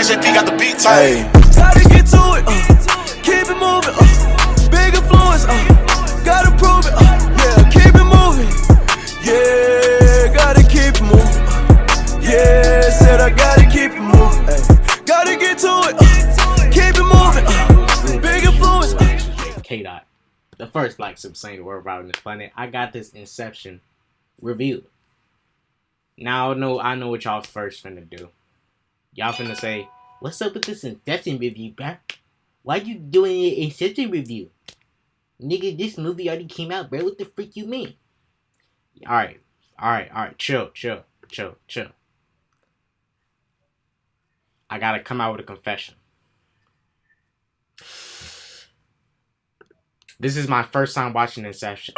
JP got the beat tight. Gotta get to it, keep it moving, big influence, gotta prove it, yeah, keep it moving, yeah, gotta keep it moving, yeah, said I gotta keep it moving, gotta get to it, keep it moving, big influence. K-Dot, the first black Super Saiyan to work around on this planet. I got this Inception review. Now I know what y'all first finna do. Y'all finna say, what's up with this Inception review, bruh? Why you doing an Inception review? Nigga, this movie already came out, bro. What the freak you mean? Alright. Chill. I gotta come out with a confession. This is my first time watching Inception.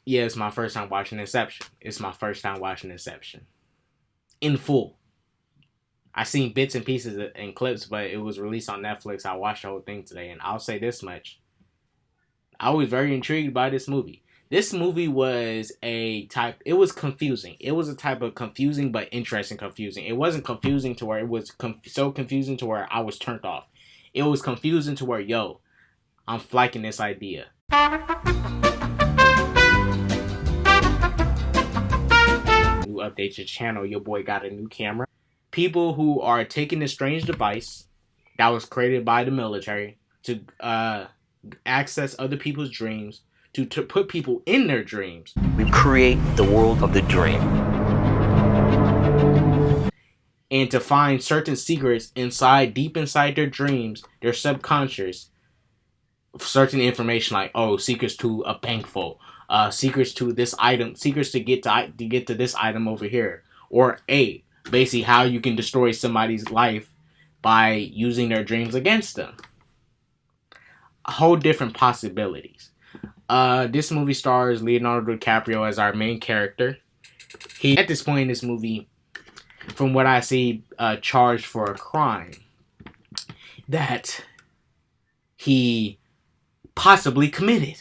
Yeah, it's my first time watching Inception. It's my first time watching Inception. In full. I seen bits and pieces and clips, but it was released on Netflix. I watched the whole thing today, and I'll say this much. I was very intrigued by this movie. This movie was it was confusing. It was a type of confusing but interesting confusing. It wasn't confusing to where it was so confusing to where I was turned off. It was confusing to where, yo, I'm liking this idea. Update your channel, your boy got a new camera. People who are taking this strange device that was created by the military to access other people's dreams, to put people in their dreams. We create the world of the dream. And to find certain secrets deep inside their dreams, their subconscious, certain information like, oh, secrets to a bank vault. Secrets to this item, secrets to get to this item over here, or basically how you can destroy somebody's life by using their dreams against them. A whole different possibilities. This movie stars Leonardo DiCaprio as our main character. He, at this point in this movie, from what I see, charged for a crime that he possibly committed.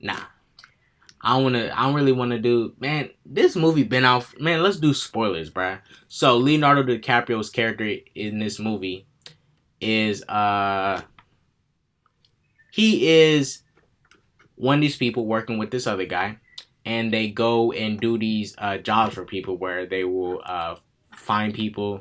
Nah, I don't really want to do, man, this movie been out, man, let's do spoilers, bruh. So, Leonardo DiCaprio's character in this movie is, he is one of these people working with this other guy, and they go and do these, jobs for people where they will, find people,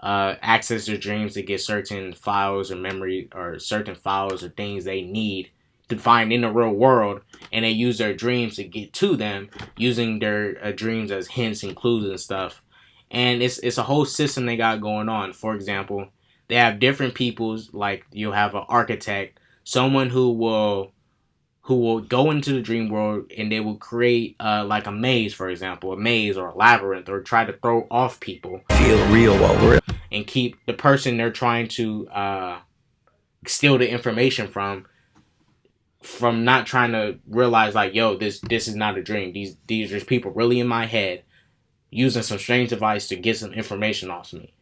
access their dreams to get certain files or memory, or certain files or things they need to find in the real world, and they use their dreams to get to them, using their dreams as hints and clues and stuff. And it's a whole system they got going on. For example, they have different peoples, like you'll have an architect, someone who will go into the dream world, and they will create like a maze, for example, a maze or a labyrinth, or try to throw off people. Feel real while we're... And keep the person they're trying to steal the information from not trying to realize, like, yo, this is not a dream. These are people really in my head using some strange device to get some information off me.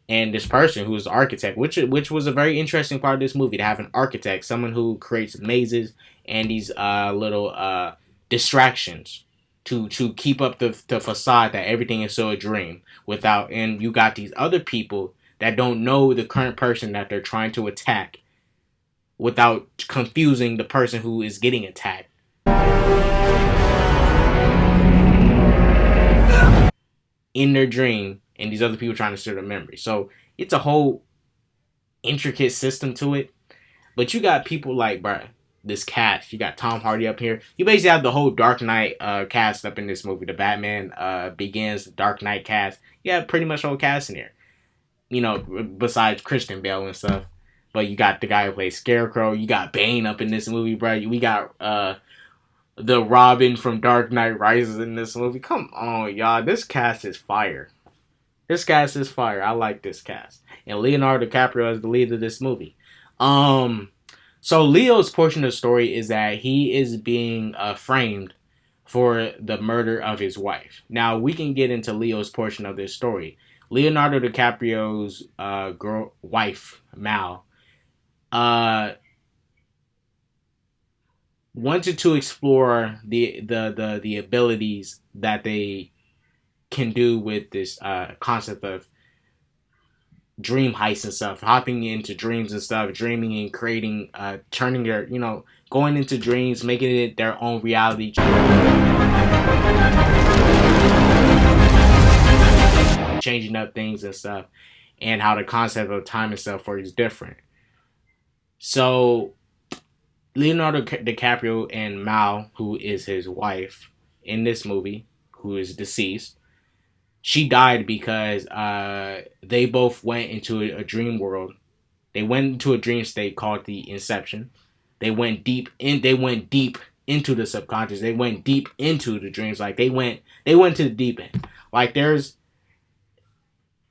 And this person who is the architect, which was a very interesting part of this movie, to have an architect, someone who creates mazes and these little distractions to keep up the facade that everything is so a dream. And you got these other people that don't know the current person that they're trying to attack, without confusing the person who is getting attacked. In their dream, and these other people trying to steal their memory. So it's a whole intricate system to it. But you got people like, bruh, this cast. You got Tom Hardy up here. You basically have the whole Dark Knight cast up in this movie. The Batman Begins, Dark Knight cast. You have pretty much the whole cast in here. You know, besides Christian Bale and stuff. But you got the guy who plays Scarecrow. You got Bane up in this movie, bro. We got the Robin from Dark Knight Rises in this movie. Come on, y'all. This cast is fire. This cast is fire. I like this cast. And Leonardo DiCaprio is the lead of this movie. So Leo's portion of the story is that he is being framed for the murder of his wife. Now, we can get into Leo's portion of this story. Leonardo DiCaprio's wife, Mal, wanted to explore the abilities that they can do with this concept of dream heists and stuff, hopping into dreams and stuff, dreaming and creating, turning their, going into dreams, making it their own reality, changing up things and stuff, and how the concept of time and stuff is different. So Leonardo DiCaprio and Mal, who is his wife in this movie, who is deceased, she died because they both went into a dream world. They went into a dream state called the Inception. They went deep into the subconscious. They went deep into the dreams. Like they went to the deep end. Like there's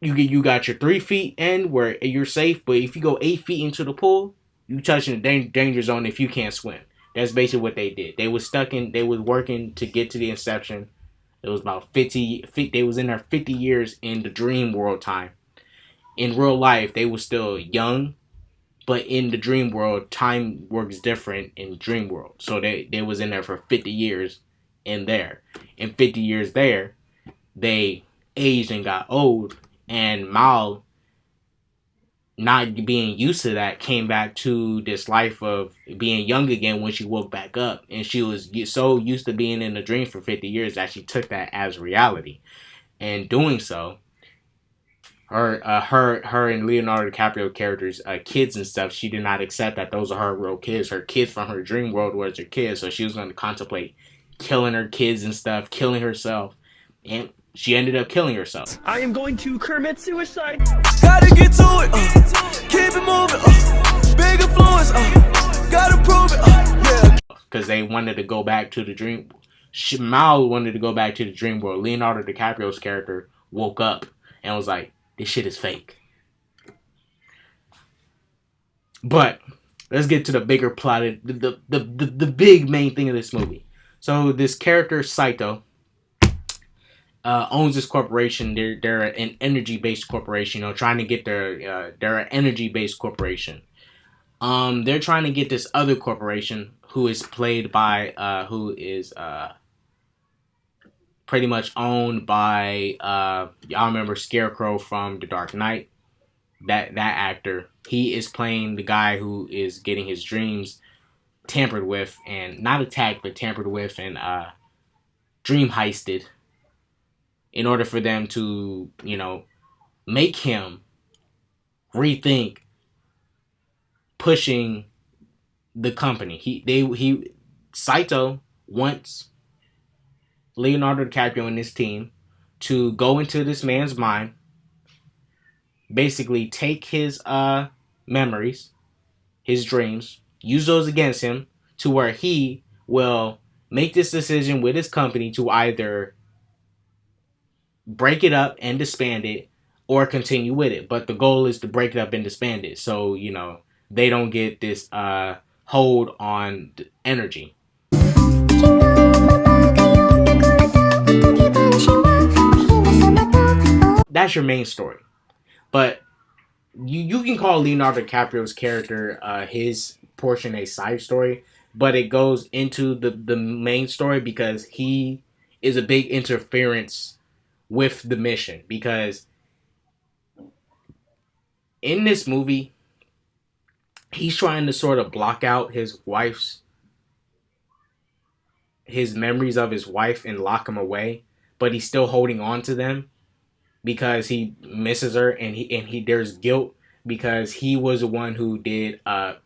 you got your 3 feet in where you're safe, but if you go 8 feet into the pool, you touching the danger zone if you can't swim. That's basically what they did. They was working to get to the Inception. It was about 50, they was in there 50 years in the dream world time. In real life, they were still young, but in the dream world, time works different in dream world. So they was in there for 50 years in there. In 50 years there, they aged and got old, and Mal, not being used to that, came back to this life of being young again when she woke back up. And she was so used to being in a dream for 50 years that she took that as reality. And doing so, her and Leonardo DiCaprio characters, kids and stuff, she did not accept that those are her real kids. Her kids from her dream world was her kids. So she was going to contemplate killing her kids and stuff, killing herself. And she ended up killing herself. I am going to commit suicide. Gotta get to it, keep it moving, big influence, gotta prove it, yeah. Because they wanted to go back to the dream. Mal wanted to go back to the dream world. Leonardo DiCaprio's character woke up and was like, "This shit is fake." But let's get to the bigger plot, the big main thing of this movie. So this character Saito owns this corporation. They're an energy-based corporation, trying to get they're an energy-based corporation. They're trying to get this other corporation who is played by who is pretty much owned by y'all remember Scarecrow from The Dark Knight. That actor, he is playing the guy who is getting his dreams tampered with, and not attacked, but tampered with and dream heisted, in order for them to, make him rethink pushing the company. Saito wants Leonardo DiCaprio and his team to go into this man's mind, basically take his memories, his dreams, use those against him, to where he will make this decision with his company to either break it up and disband it or continue with it. But the goal is to break it up and disband it, so they don't get this hold on the energy. That's your main story. But you can call Leonardo DiCaprio's character his portion a side story, but it goes into the main story because he is a big interference with the mission. Because in this movie, he's trying to sort of block out his memories of his wife and lock them away, but he's still holding on to them because he misses her, and he there's guilt because he was the one who did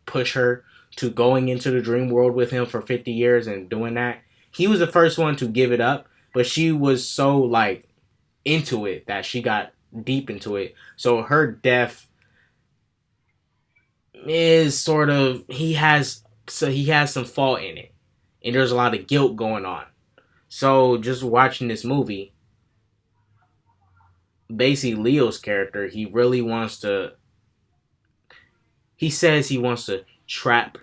push her to going into the dream world with him for 50 years and doing that. He was the first one to give it up, but she was so into it that she got deep into it. So her death is sort of, he has some fault in it, and there's a lot of guilt going on. So just watching this movie, basically Leo's character, he says he wants to trap,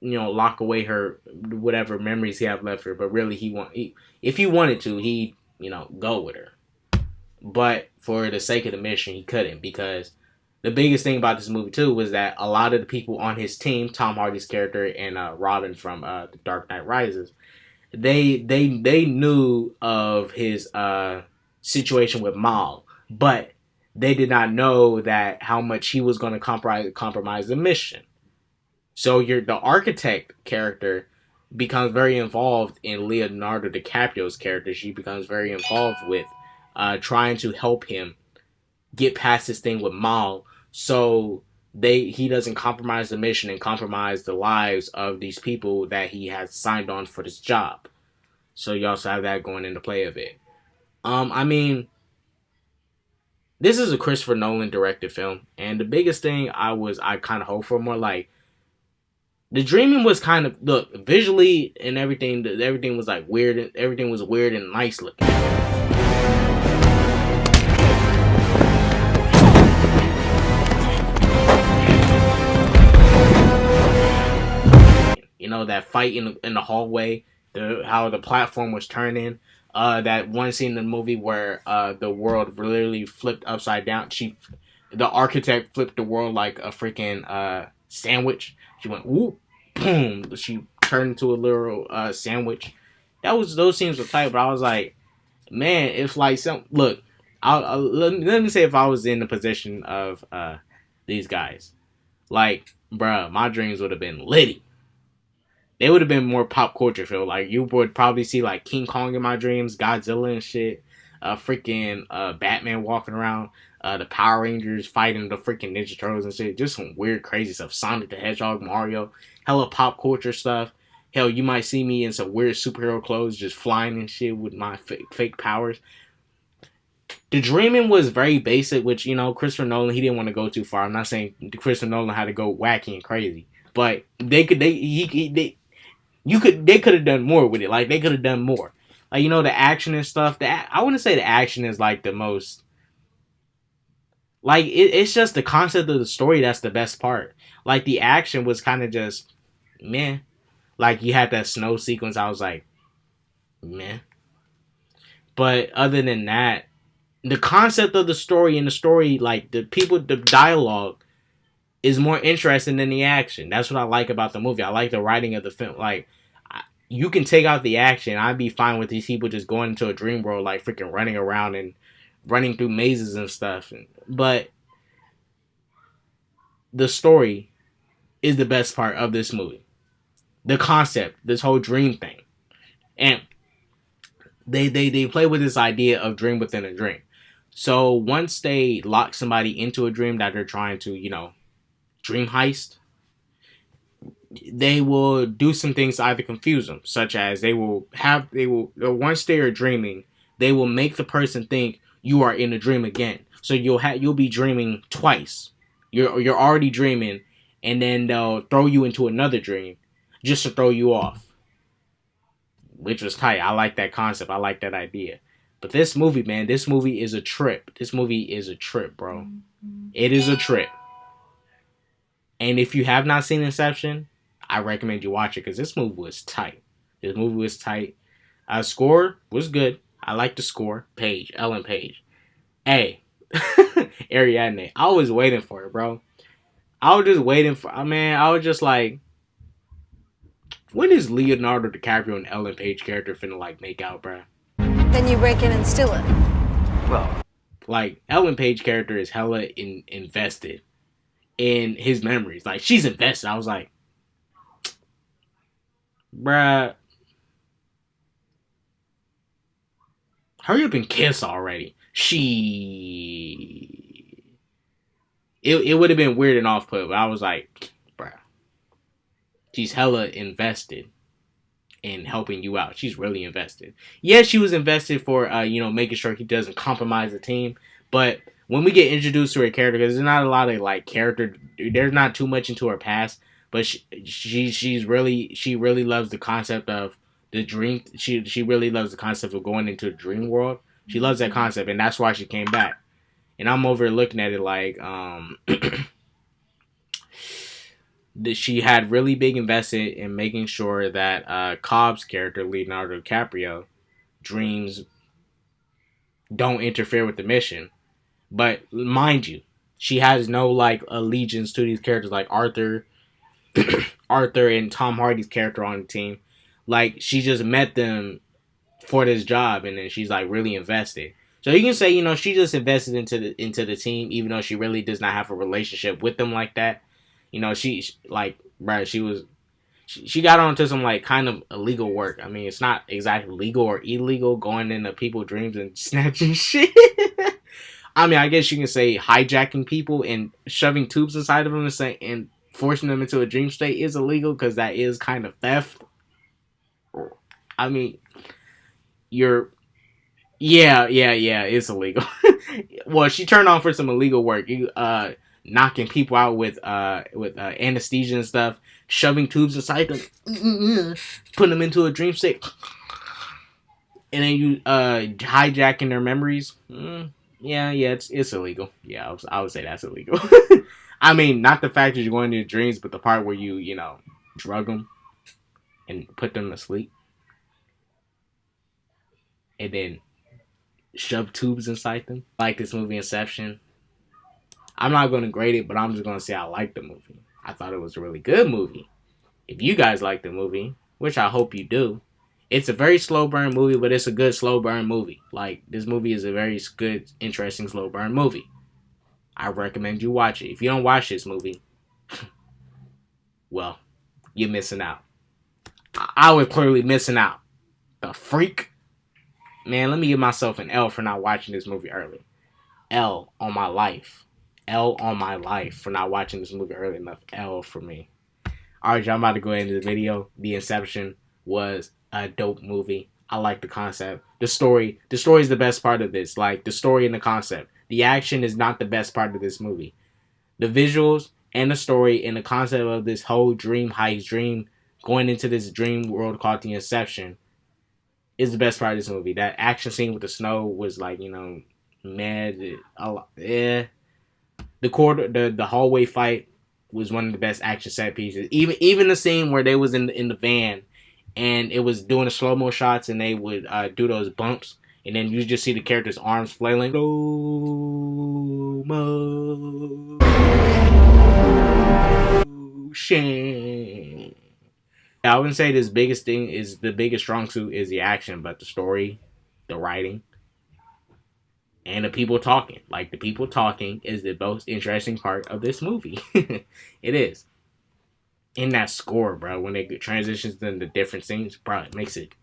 lock away her whatever memories he have left her, but really if he wanted to, he'd go with her. But for the sake of the mission, he couldn't, because the biggest thing about this movie too was that a lot of the people on his team, Tom Hardy's character and Robin from The Dark Knight Rises, they knew of his situation with Mal, but they did not know that how much he was going to compromise the mission. So the architect character becomes very involved in Leonardo DiCaprio's character. She becomes very involved with trying to help him get past this thing with Mal, so he doesn't compromise the mission and compromise the lives of these people that he has signed on for this job. So you also have that going into play of it. I mean, this is a Christopher Nolan directed film, and the biggest thing I kind of hope for more, like, the dreaming was kind of, look, visually and everything was like weird, everything was weird and nice looking. You know, that fight in the hallway, how the platform was turning, that one scene in the movie where the world literally flipped upside down. The architect flipped the world like a freaking sandwich. She went whoop, boom. She turned into a literal sandwich. Those scenes were tight, but I was like, man, if like look, let me say if I was in the position of these guys, like, bruh, my dreams would have been litty. They would have been more pop culture feel. Like, you would probably see like King Kong in my dreams, Godzilla and shit, freaking Batman walking around, the Power Rangers fighting the freaking Ninja Turtles and shit. Just some weird, crazy stuff. Sonic the Hedgehog, Mario, hella pop culture stuff. Hell, you might see me in some weird superhero clothes, just flying and shit with my fake powers. The dreaming was very basic, which, you know, Christopher Nolan, he didn't want to go too far. I'm not saying Christopher Nolan had to go wacky and crazy, but they could have done more with it. Like, they could have done more. Like, you know, the action and stuff. I wouldn't say the action is like the most. Like, it's just the concept of the story that's the best part. Like, the action was kind of just meh. Like, you had that snow sequence. I was like, meh. But other than that, the concept of the story and the story, like, the dialogue is more interesting than the action. That's what I like about the movie. I like the writing of the film. Like, you can take out the action. I'd be fine with these people just going into a dream world, like freaking running around and running through mazes and stuff. But the story is the best part of this movie. The concept, this whole dream thing. And they play with this idea of dream within a dream. So once they lock somebody into a dream that they're trying to, you know, dream heist, they will do some things to either confuse them, such as once they are dreaming, they will make the person think you are in a dream again. So you'll be dreaming twice. You're already dreaming, and then they'll throw you into another dream just to throw you off, which was tight. I like that concept. I like that idea. But this movie, man, this movie is a trip. This movie is a trip, bro. It is a trip. And if you have not seen Inception, I recommend you watch it, because this movie was tight. Score was good. I like the score. Ellen Page. Hey, Ariadne. I was waiting for it, bro. I was just waiting for, I was just like, when is Leonardo DiCaprio and Ellen Page character finna, like, make out, bro? Then you break in and steal it. Well, like, Ellen Page character is hella invested in his memories. Like, she's invested. I was like, bruh, hurry up and kiss already. It would have been weird and off-put, but I was like, bruh, she's hella invested in helping you out. She's really invested. Yeah, she was invested for, making sure he doesn't compromise the team, but when we get introduced to her character, because there's not a lot of, like, character, there's not too much into her past, but she really loves the concept of the dream. She really loves the concept of going into a dream world. She loves that concept, and that's why she came back. And I'm over looking at it like, she had really big invested in making sure that Cobb's character, Leonardo DiCaprio, dreams don't interfere with the mission. But mind you, she has no, like, allegiance to these characters like Arthur and Tom Hardy's character on the team. Like, she just met them for this job, and then she's like really invested. So you can say, you know, she just invested into the team, even though she really does not have a relationship with them like that. You know, she like, right, she got onto some like kind of illegal work. I mean, it's not exactly legal or illegal going into people's dreams and snatching shit. I mean, I guess you can say hijacking people and shoving tubes inside of them and forcing them into a dream state is illegal, because that is kind of theft. I mean, it's illegal. Well, she turned on for some illegal work. Knocking people out with anesthesia and stuff, shoving tubes inside them, putting them into a dream state, and then you hijacking their memories. It's illegal. Yeah, I would say that's illegal. I mean, not the fact that you're going into dreams, but the part where you know, drug them and put them to sleep, and then shove tubes inside them. Like this movie Inception. I'm not going to grade it, but I'm just going to say I like the movie. I thought it was a really good movie. If you guys like the movie, which I hope you do, it's a very slow burn movie, but it's a good slow burn movie. Like, this movie is a very good, interesting slow burn movie. I recommend you watch it. If you don't watch this movie, well, you're missing out. I was clearly missing out. The freak. Man, let me give myself an L for not watching this movie early. L on my life. L on my life for not watching this movie early enough. L for me. Alright, y'all, I'm about to go into the video. The Inception was a dope movie. I like the concept. The story is the best part of this. Like, the story and the concept. The action is not the best part of this movie. The visuals and the story and the concept of this whole dream heist, going into this dream world called the Inception, is the best part of this movie. That action scene with the snow was like, you know, mad. The hallway fight was one of the best action set pieces. Even the scene where they was in the van and it was doing the slow-mo shots and they would do those bumps, and then you just see the character's arms flailing. Slow-mo motion. I wouldn't say the biggest strong suit is the action, but the story, the writing, and the people talking. Like, the people talking is the most interesting part of this movie. It is. In that score, bro, when it transitions into different scenes, bro, it makes it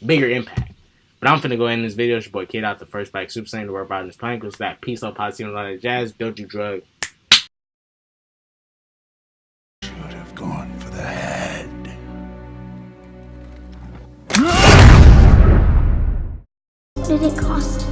bigger impact. But I'm finna go in this video. It's your boy Kid out, the first Black Super Saiyan to work out in this plan. Cause that peace, love, positivity, all that jazz. Don't do drugs. Should have gone for the head. What did it cost?